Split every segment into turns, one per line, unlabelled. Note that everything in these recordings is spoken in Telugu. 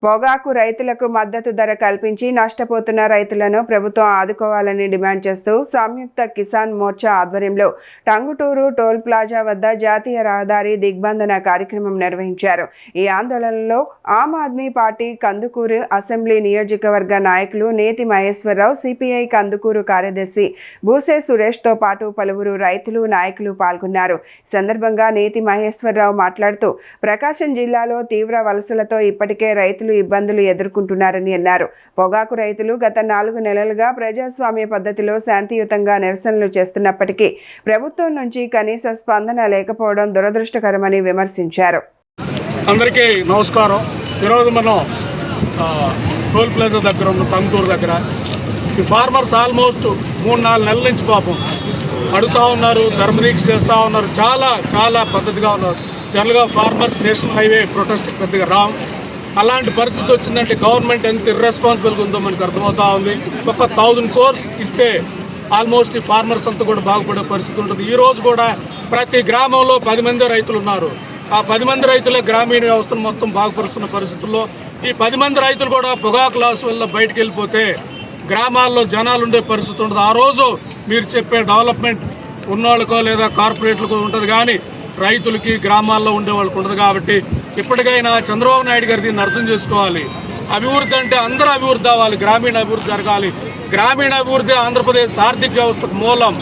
పొగాకు రైతులకు మద్దతు ధర కల్పించి నష్టపోతున్న రైతులను ప్రభుత్వం ఆదుకోవాలని డిమాండ్ చేస్తూ సంయుక్త కిసాన్ మోర్చా ఆధ్వర్యంలో టంగుటూరు టోల్ ప్లాజా వద్ద జాతీయ రహదారి దిగ్బంధన కార్యక్రమం నిర్వహించారు. ఈ ఆందోళనలో ఆమ్ ఆద్మీ పార్టీ కందుకూరు అసెంబ్లీ నియోజకవర్గ నాయకులు నేతి మహేశ్వరరావు, సిపిఐ కందుకూరు కార్యదర్శి బూసే సురేష్తో పాటు పలువురు రైతులు నాయకులు పాల్గొన్నారు. ఈ సందర్భంగా నేతి మహేశ్వరరావు మాట్లాడుతూ ప్రకాశం జిల్లాలో తీవ్ర వలసలతో ఇప్పటికే రైతులు ఇబ్బందులు ఎదుర్కొంటున్నారని అన్నారు. పొగాకు రైతులు గత 4 నెలలుగా ప్రజాస్వామ్య పద్ధతిలో శాంతియుతంగా నిరసనలు చేస్తున్నప్పటికీ ప్రభుత్వం నుంచి కనీస స్పందన లేకపోవడం దురదృష్టకరమని విమర్శించారు.
అందరికీ నమస్కారం. ఈరోజు మనం టోల్ ప్లాజా దగ్గర ఉన్న టంగుటూరు దగ్గర ఈ ఫార్మర్స్ ఆల్మోస్ట్ 3-4 నెలల నుంచి పాపం అడుగుతూ ఉన్నారు, ధర్మదీక్ష చేస్తూ ఉన్నారు, చాలా పద్ధతిగా ఉన్నారు. జనరల్గా ఫార్మర్స్ నేషనల్ హైవే ప్రొటెస్ట్ పెద్దగా రావు. అలాంటి పరిస్థితి వచ్చిందంటే గవర్నమెంట్ ఎంత ఇర్రెస్పాన్సిబుల్గా ఉందో మనకు అర్థమవుతూ ఉంది. ఒక 1000 కోర్స్ ఇస్తే ఆల్మోస్ట్ ఈ ఫార్మర్స్ అంతా కూడా బాగుపడే పరిస్థితి ఉంటుంది. ఈరోజు కూడా ప్రతి గ్రామంలో 10 మంది రైతులు ఉన్నారు. ఆ 10 మంది రైతులే గ్రామీణ వ్యవస్థను మొత్తం బాగుపరుస్తున్న పరిస్థితుల్లో ఈ 10 మంది రైతులు కూడా పొగాకు లాస్ వల్ల బయటకు వెళ్ళిపోతే గ్రామాల్లో జనాలు ఉండే పరిస్థితి ఉంటుంది. ఆ రోజు మీరు చెప్పే డెవలప్మెంట్ ఉన్నవాళ్ళకో లేదా కార్పొరేట్లకో ఉంటుంది, కానీ రైతులకి గ్రామాల్లో ఉండే వాళ్ళకి ఉండదు. కాబట్టి ఇప్పటికైనా చంద్రబాబు నాయుడు గారు దీన్ని అర్థం చేసుకోవాలి. అభివృద్ధి అంటే అందరూ అభివృద్ధి అవ్వాలి, గ్రామీణ అభివృద్ధి జరగాలి. గ్రామీణ అభివృద్ధి ఆంధ్రప్రదేశ్ ఆర్థిక వ్యవస్థకు మూలం.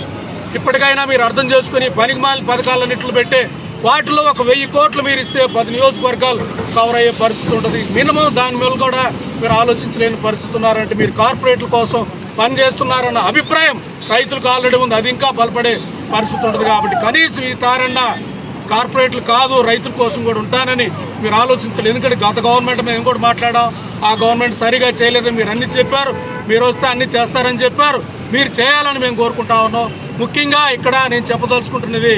ఇప్పటికైనా మీరు అర్థం చేసుకుని పనికిమాలిన పథకాలన్నింటిలో పెట్టే వాటిలో ఒక 1000 కోట్లు మీరు ఇస్తే 10 నియోజకవర్గాలు కవర్ అయ్యే పరిస్థితి ఉంటుంది. మినిమం దాని మీద కూడా మీరు ఆలోచించలేని పరిస్థితి ఉన్నారంటే మీరు కార్పొరేట్ల కోసం పనిచేస్తున్నారన్న అభిప్రాయం రైతులకు ఆల్రెడీ ఉంది. అది ఇంకా బలపడే పరిస్థితి ఉంటుంది. కాబట్టి కనీసం ఈ తారన్నా కార్పొరేట్లు కాదు, రైతుల కోసం కూడా ఉంటానని మీరు ఆలోచించాలి. ఎందుకంటే గత గవర్నమెంట్ మేము కూడా మాట్లాడాం, ఆ గవర్నమెంట్ సరిగా చేయలేదని మీరు అన్ని చెప్పారు. మీరు వస్తే అన్ని చేస్తారని చెప్పారు. మీరు చేయాలని మేము కోరుకుంటా ఉన్నాం. ముఖ్యంగా ఇక్కడ నేను చెప్పదలుచుకుంటున్నది,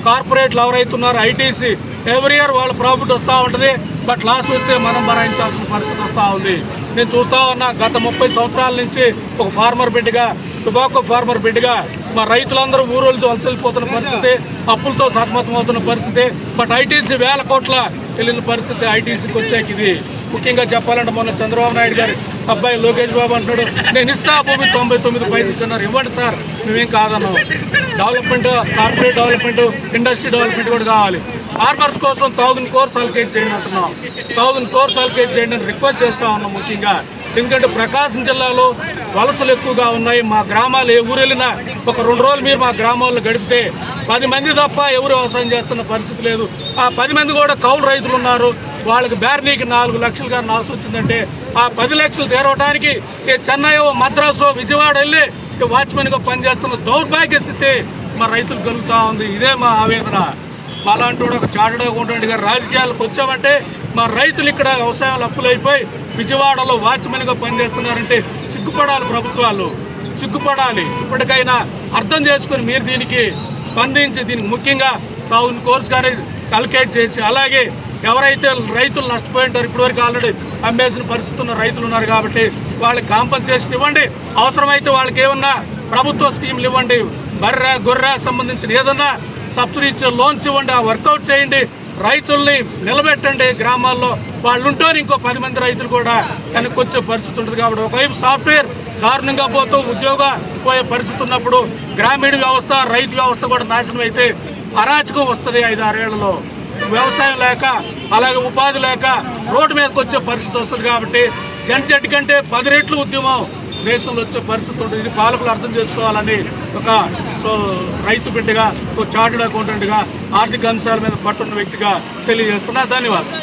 కార్పొరేట్లు ఎవరైతే ఉన్నారో ఐటీసీ ఎవ్రీ ఇయర్ వాళ్ళ ప్రాఫిట్ వస్తూ ఉంటుంది, బట్ లాస్ వస్తే మనం భరాయించాల్సిన పరిస్థితి వస్తూ ఉంది. నేను చూస్తూ ఉన్నా గత 30 సంవత్సరాల నుంచి ఒక ఫార్మర్ బిడ్డగా, టొబాకో ఫార్మర్ బిడ్డగా మా రైతులందరూ ఊరోళ్ళు వలస వెళ్ళిపోతున్న పరిస్థితి, అప్పులతో సతమతం అవుతున్న పరిస్థితి. బట్ ఐటీసీ 1000 కోట్ల వెళ్ళిన పరిస్థితి ఐటీసీకి వచ్చాక ఇది. ముఖ్యంగా చెప్పాలంటే మొన్న చంద్రబాబు నాయుడు గారి అబ్బాయి లోకేష్ బాబు అంటున్నాడు, నేను ఇస్తా భూమి 99 పైసలు అన్నారు. ఇవ్వండి సార్, మేమేం కాదన్నాం. Development, corporate development, industry development కూడా కావాలి. ఫార్మర్స్ కోసం 1000 కోర్స్ అలొకేట్ చేయండి అంటున్నాం. 1000 కోర్స్ అలొకేట్ చేయండి అని రిక్వెస్ట్ చేస్తూ ఉన్నాం. ముఖ్యంగా ఎందుకంటే ప్రకాశం జిల్లాలో వలసలు ఎక్కువగా ఉన్నాయి. మా గ్రామాలు ఏ ఊరు వెళ్ళినా ఒక 2 రోజులు మీరు మా గ్రామాల్లో గడిపితే 10 మంది తప్ప ఎవరు వ్యవసాయం చేస్తున్న పరిస్థితి లేదు. ఆ 10 మంది కూడా కౌలు రైతులు ఉన్నారు. వాళ్ళకి బేర్నీకి 4 లక్షలుగా నాసు వచ్చిందంటే ఆ 10 లక్షలు తీరవడానికి చెన్నై, మద్రాసు, విజయవాడ వెళ్ళి వాచ్మెన్గా పనిచేస్తున్న దౌర్భాగ్య స్థితి మా రైతులు కలుగుతూ ఉంది. ఇదే మా ఆవేదన. అలాంటి ఒక చార్టెడ్ అకౌంటెంట్ గారు రాజకీయాలకు వచ్చామంటే మా రైతులు ఇక్కడ వ్యవసాయాలు అప్పులైపోయి విజయవాడలో వాచ్మెన్గా పనిచేస్తున్నారంటే సిగ్గుపడాలి, ప్రభుత్వాలు సిగ్గుపడాలి. ఇప్పటికైనా అర్థం చేసుకుని మీరు దీనికి స్పందించి దీనికి ముఖ్యంగా 1000 కోర్స్ కానీ అలొకేట్ చేసి, అలాగే ఎవరైతే రైతులు నష్టపోయి ఉంటారు, ఇప్పటివరకు ఆల్రెడీ అమ్మేసిన పరిస్థితి ఉన్న రైతులు ఉన్నారు కాబట్టి వాళ్ళకి కాంపన్సేషన్ ఇవ్వండి. అవసరమైతే వాళ్ళకి ఏమన్నా ప్రభుత్వ స్కీములు ఇవ్వండి. బర్రె గొర్రె సంబంధించిన ఏదన్నా సబ్సిడీ ఇచ్చే లోన్స్ ఇవ్వండి. ఆ వర్కౌట్ చేయండి, రైతుల్ని నిలబెట్టండి. గ్రామాల్లో వాళ్ళు ఉంటేనే ఇంకో 10 మంది రైతులు కూడా వెనక్కొచ్చే పరిస్థితి ఉంటుంది. కాబట్టి ఒకవైపు సాఫ్ట్వేర్ దారుణంగా పోతూ ఉద్యోగ పోయే పరిస్థితి ఉన్నప్పుడు గ్రామీణ వ్యవస్థ, రైతు వ్యవస్థ కూడా నాశనం అయితే అరాచకం వస్తుంది. 5-6 ఏళ్లలో వ్యవసాయం లేక, అలాగే ఉపాధి లేక రోడ్డు మీదకి వచ్చే పరిస్థితి వస్తుంది. కాబట్టి జంటి కంటే 10 రెట్లు ఉద్యమం దేశంలో వచ్చే పరిస్థితి ఉంటుంది. ఇది పాలకులు అర్థం చేసుకోవాలని ఒక రైతు బిడ్డగా, ఒక చార్టెడ్ అకౌంటెంట్గా, ఆర్థిక అంశాల మీద పట్టున్న వ్యక్తిగా తెలియజేస్తున్నా. ధన్యవాదాలు.